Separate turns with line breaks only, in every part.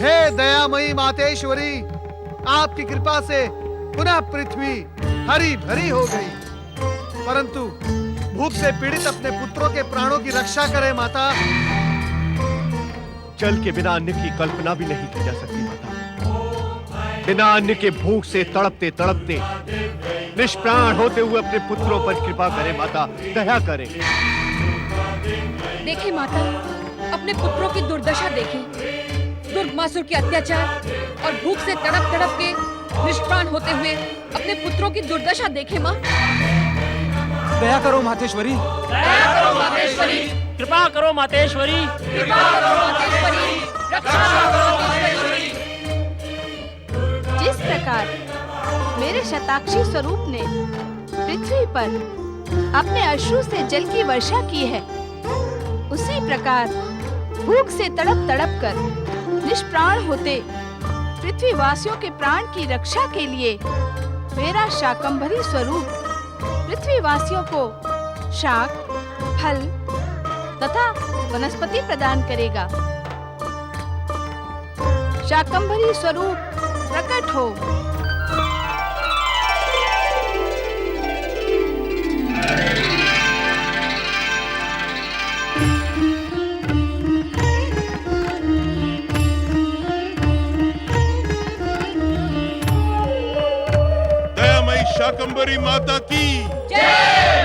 हे दयामयी मातेश्वरी, आपकी कृपा से पुनः पृथ्वी हरी भरी हो गई, परंतु भूख से पीड़ित अपने पुत्रों के प्राणों की रक्षा करे माता।
जल के बिना अन्न की कल्पना भी नहीं की जा सकती माता। बिना अन्न के भूख से तड़पते तड़पते निष्प्राण होते हुए अपने पुत्रों पर कृपा करे माता, दया करे।
देखे माता, अपने पुत्रों की दुर्दशा देखे, दुर्गमासुर के अत्याचार और भूख से तड़प तड़प के निष्प्राण होते हुए अपने पुत्रों की दुर्दशा देखे माँ।
दया करो मातेश्वरी,
दया करो मातेश्वरी,
कृपा करो मातेश्वरी,
कृपा करो मातेश्वरी, रक्षा करो मातेश्वरी।
जिस प्रकार मेरे शताक्षी स्वरूप ने पृथ्वी पर अपने अश्रु से जल की वर्षा की है, उसी प्रकार भूख से तड़प तड़प कर निष्प्राण होते पृथ्वी वासियों के प्राण की रक्षा के लिए मेरा शाकंभरी स्वरूप पृथ्वी वासियों को शाक, फल तथा वनस्पति प्रदान करेगा। शाकंभरी स्वरूप प्रकट हो।
शाकंभरी माता की
जय।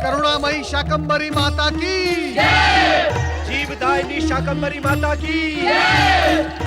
करुणामयी शाकंभरी माता की
जय। जीवदायिनी शाकंभरी माता की जय।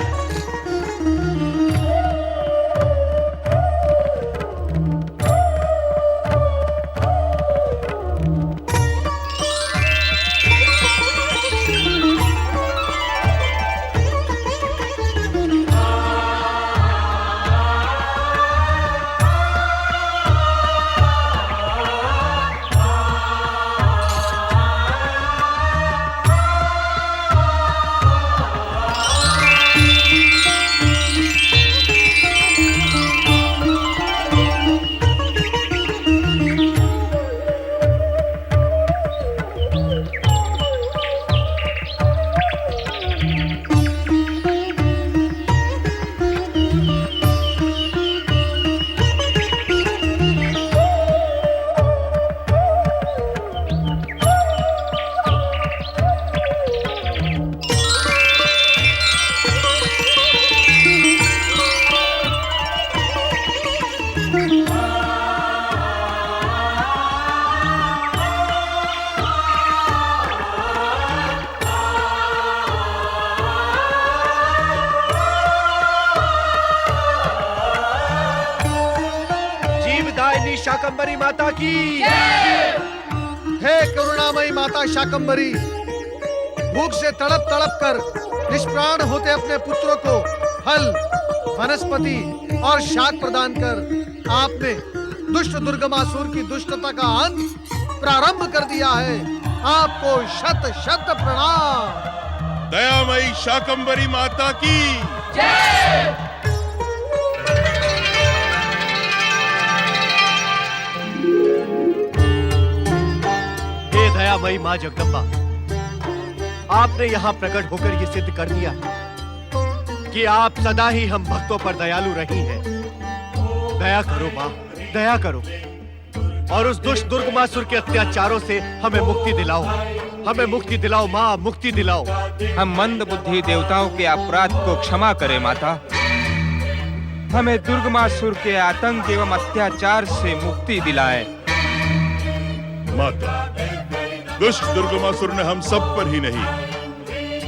शाकंभरी माता की जय।
हे करुणामयी माता शाकंभरी, भूख से तड़प तड़प कर निष्प्राण होते अपने पुत्रों को फल, वनस्पति और शाक प्रदान कर आपने दुष्ट दुर्गमासुर की दुष्टता का अंत प्रारंभ कर दिया है। आपको शत शत प्रणाम।
दयामयी शाकंभरी माता की
जय।
दयामयी माँ जगदम्बा, आपने यहाँ प्रकट होकर ये सिद्ध कर दिया कि आप सदा ही हम भक्तों पर दयालु रही हैं। दया करो माँ, दया करो और उस दुष्ट दुर्गमासुर के अत्याचारों से हमें मुक्ति दिलाओ। हमें मुक्ति दिलाओ माँ, मुक्ति दिलाओ।
हम मंद बुद्धि देवताओं के अपराध को क्षमा करें माता। हमें दुर्गमासुर के आतंक एवं अत्याचार से मुक्ति दिलाए।
माता, दुष्ट दुर्गमासुर ने हम सब पर ही नहीं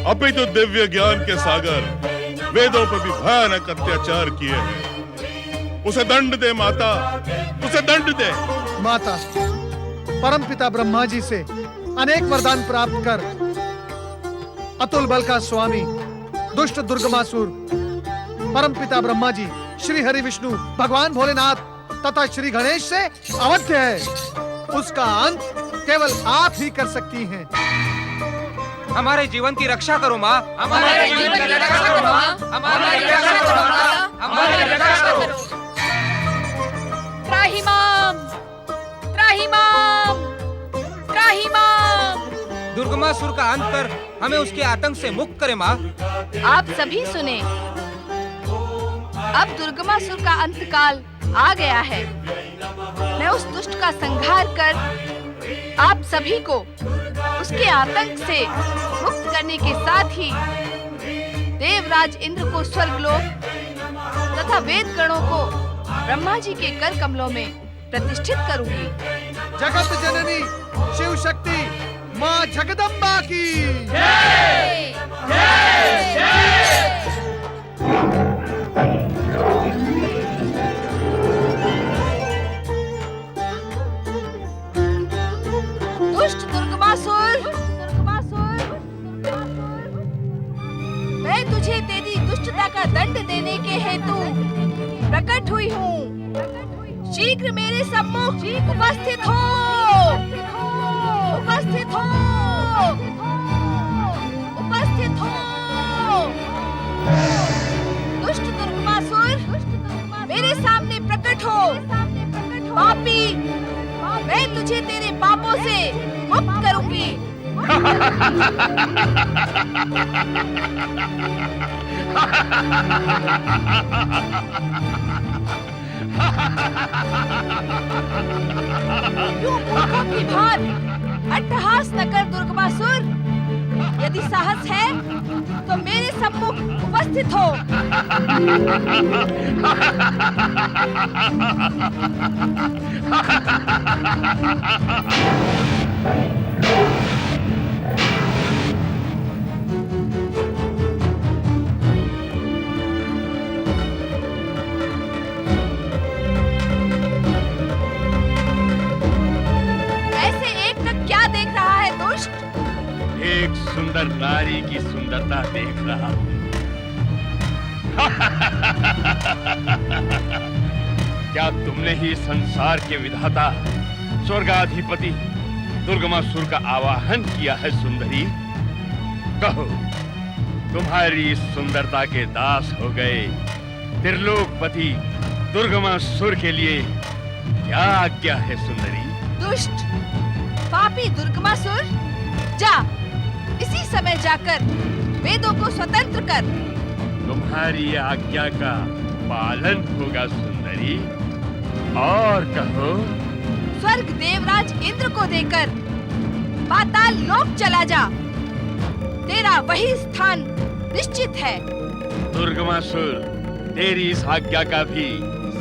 अपितु दिव्य ज्ञान के सागर वेदों पर भी भयानक अत्याचार किए हैं। उसे दंड दे माता, उसे दंड दे।
माता, परमपिता ब्रह्मा जी से अनेक वरदान प्राप्त कर अतुल बल का स्वामी दुष्ट दुर्गमासुर परमपिता ब्रह्मा जी, श्री हरि विष्णु भगवान भोलेनाथ तथा श्री गणेश से अवध्य है। उसका अंत केवल आप ही कर सकती हैं।
हमारे जीवन की रक्षा करो माँ,
हमारे जीवन की रक्षा करो माँ, हमारी रक्षा करो माता, हमारी रक्षा करो। त्राहिमाम, त्राहिमाम, त्राहिमाम।
दुर्गमासुर का अंत कर हमें उसके आतंक से मुक्त करे माँ।
आप सभी सुने, अब दुर्गमासुर का अंतकाल आ गया है। मैं उस दुष्ट का संहार कर आप सभी को उसके आतंक से मुक्त करने के साथ ही देवराज इंद्र को स्वर्गलोक तथा वेद गणों को ब्रह्मा जी के कर कमलों में प्रतिष्ठित करूंगी।
जगत जननी शिव शक्ति माँ जगदम्बा की
जय! जय! जय!
दुष्ट दुर्गमासुर, मैं तुझे तेरी दुष्टता का दंड देने के हेतु प्रकट हुई हूँ। शीघ्र मेरे सम्मुख उपस्थित हो, उपस्थित हो, उपस्थित हो। दुष्ट दुर्गमासुर, मेरे सामने प्रकट हो। पापी, मैं तुझे तेरे पापों से मुक्त करूंगी। यूं मूर्खों की भांति अट्टहास न कर दुर्गमासुर। यदि साहस है तो मेरे सम्मुख उपस्थित हो। ऐसे एकटक क्या देख रहा है दुष्ट?
एक सुंदर नारी की सुंदरता देख रहा हूँ। क्या तुमने ही संसार के विधाता स्वर्गाधिपति दुर्गमासुर का आवाहन किया है सुंदरी? कहो, तुम्हारी इस सुंदरता के दास हो गए त्रिलोकपति दुर्गमासुर के लिए क्या आज्ञा है सुंदरी?
दुष्ट पापी दुर्गमासुर, जा इसी समय जाकर वेदों को स्वतंत्र कर।
तुम्हारी आज्ञा का पालन होगा सुंदरी। और कहो।
स्वर्ग देवराज इंद्र को देकर पाताल लोक चला जा। तेरा वही स्थान निश्चित है।
दुर्गमासुर तेरी इस आज्ञा का भी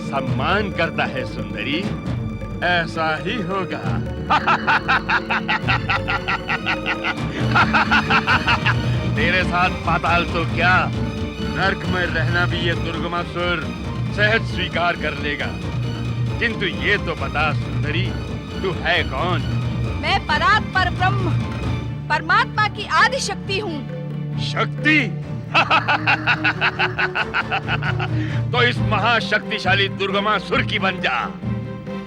सम्मान करता है सुंदरी। ऐसा ही होगा। तेरे साथ पाताल तो क्या, नर्क में रहना भी ये दुर्गमासुर सहज स्वीकार कर लेगा। किंतु ये तो बता सुंदरी, तू है कौन?
मैं परात्पर ब्रह्म परमात्मा की आदि शक्ति हूँ।
शक्ति? तो इस महाशक्तिशाली दुर्गमासुर की बन जा।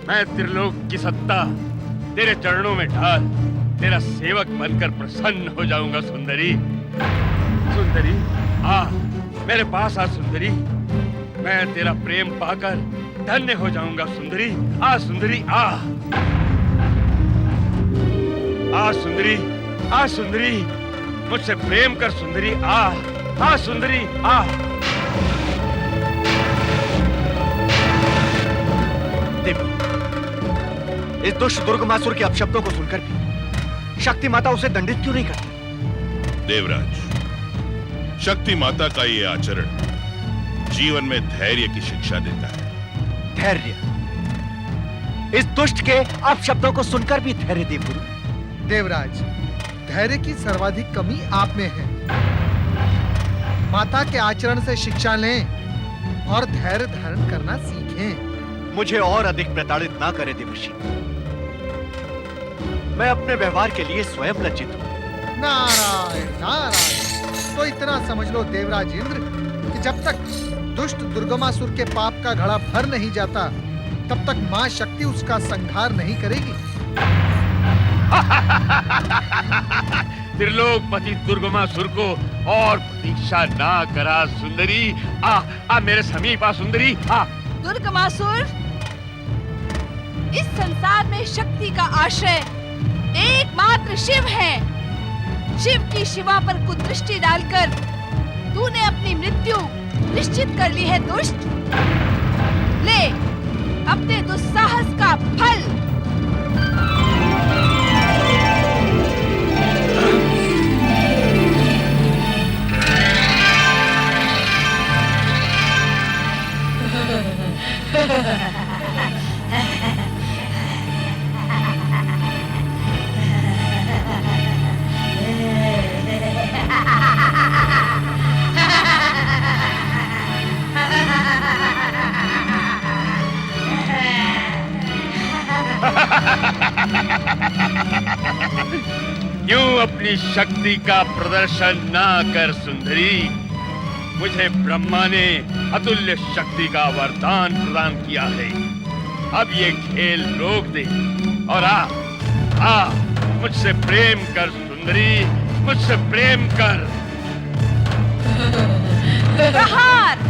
मैं त्रिलोक की सत्ता तेरे चरणों में ढाल तेरा सेवक बनकर प्रसन्न हो जाऊंगा सुंदरी। सुंदरी आ, मेरे पास आ सुंदरी। मैं तेरा प्रेम पाकर धन्य हो जाऊंगा सुंदरी। आ सुंदरी आ। आ सुंदरी, आ सुंदरी, मुझसे प्रेम कर सुंदरी। आ, आ सुंदरी आ।
देवी, इस दुष्ट दुर्गमासुर के अपशब्दों को सुनकर भी शक्ति माता उसे दंडित क्यों नहीं करती?
देवराज, शक्ति माता का ये आचरण जीवन में धैर्य की शिक्षा देता है।
धैर्य? इस दुष्ट के अपशब्दों को सुनकर भी धैर्य दे गुरु।
देवराज, धैर्य की सर्वाधिक कमी आप में है। माता के आचरण से शिक्षा लें और धैर्य धारण करना सीखें।
मुझे और अधिक प्रताड़ित ना करें देवर्षि। मैं अपने व्यवहार के लिए स्वयं लज्जित हूं।
नारायण नारायण। तो इतना समझ लो देवराज इंद्र कि जब तक दुष्ट दुर्गमासुर के पाप का घड़ा भर नहीं जाता, तब तक मां शक्ति उसका संहार नहीं करेगी।
त्रिलोकपति दुर्गमासुर को और प्रतीक्षा ना करा सुंदरी। आ, आ मेरे समीप आ सुंदरी आ।
दुर्गमासुर, इस संसार में शक्ति का आश्रय एकमात्र शिव है। शिव की शिवा पर कुदृष्टि डालकर तूने अपनी मृत्यु निश्चित कर ली है दुष्ट। ले अपने दुस्साहस का फल।
क्यों अपनी शक्ति का प्रदर्शन ना कर सुंदरी? मुझे ब्रह्मा ने अतुल्य शक्ति का वरदान प्रदान किया है। अब ये खेल रोक दे और आ मुझसे प्रेम कर सुंदरी, मुझसे प्रेम कर।
प्रहार।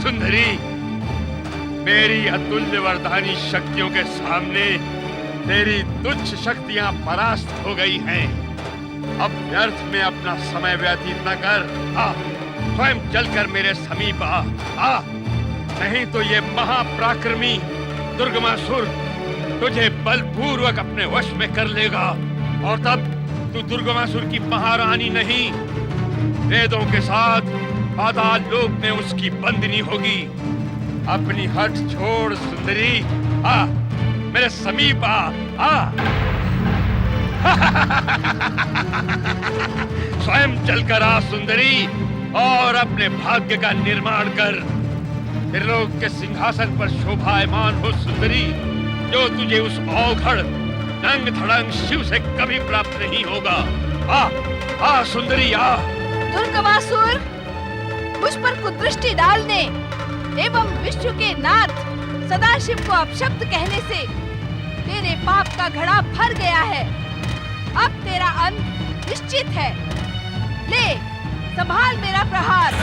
सुंदरी, मेरी अतुल्य वरदानी शक्तियों के सामने तेरी तुच्छ शक्तियां परास्त हो गई हैं। अब व्यर्थ में अपना समय व्यतीत न कर। स्वयं चलकर मेरे समीप आ। नहीं तो ये महापराक्रमी दुर्गमासुर तुझे बलपूर्वक अपने वश में कर लेगा और तब तू दुर्गमासुर की महारानी नहीं, वेदों के साथ पाताल लोक में उसकी बंदनी होगी। अपनी हट छोड़ सुंदरी, मेरे समीप आ। स्वयं चलकर आ सुंदरी और अपने भाग्य का निर्माण कर। त्रिलोक के सिंहासन पर शोभायमान हो सुंदरी, जो तुझे उस औघड़ नंग धड़ंग शिव से कभी प्राप्त नहीं होगा। आ सुंदरी आ।
दुर्गमासुर, मुझ पर कुदृष्टि डालने एवं विश्व के नाथ सदाशिव को अपशब्द कहने से तेरे पाप का घड़ा भर गया है। अब तेरा अंत निश्चित है। ले संभाल मेरा प्रहार।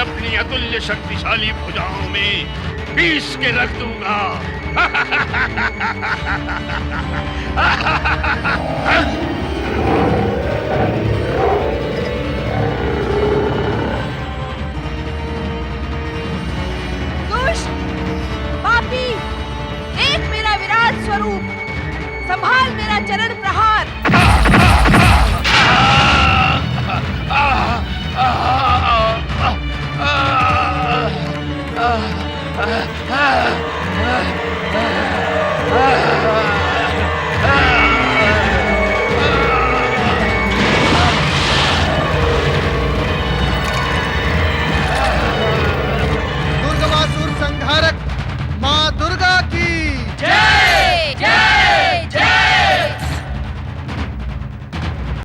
अपनी अतुल्य शक्तिशाली भुजाओं में पीस के रख दूंगा।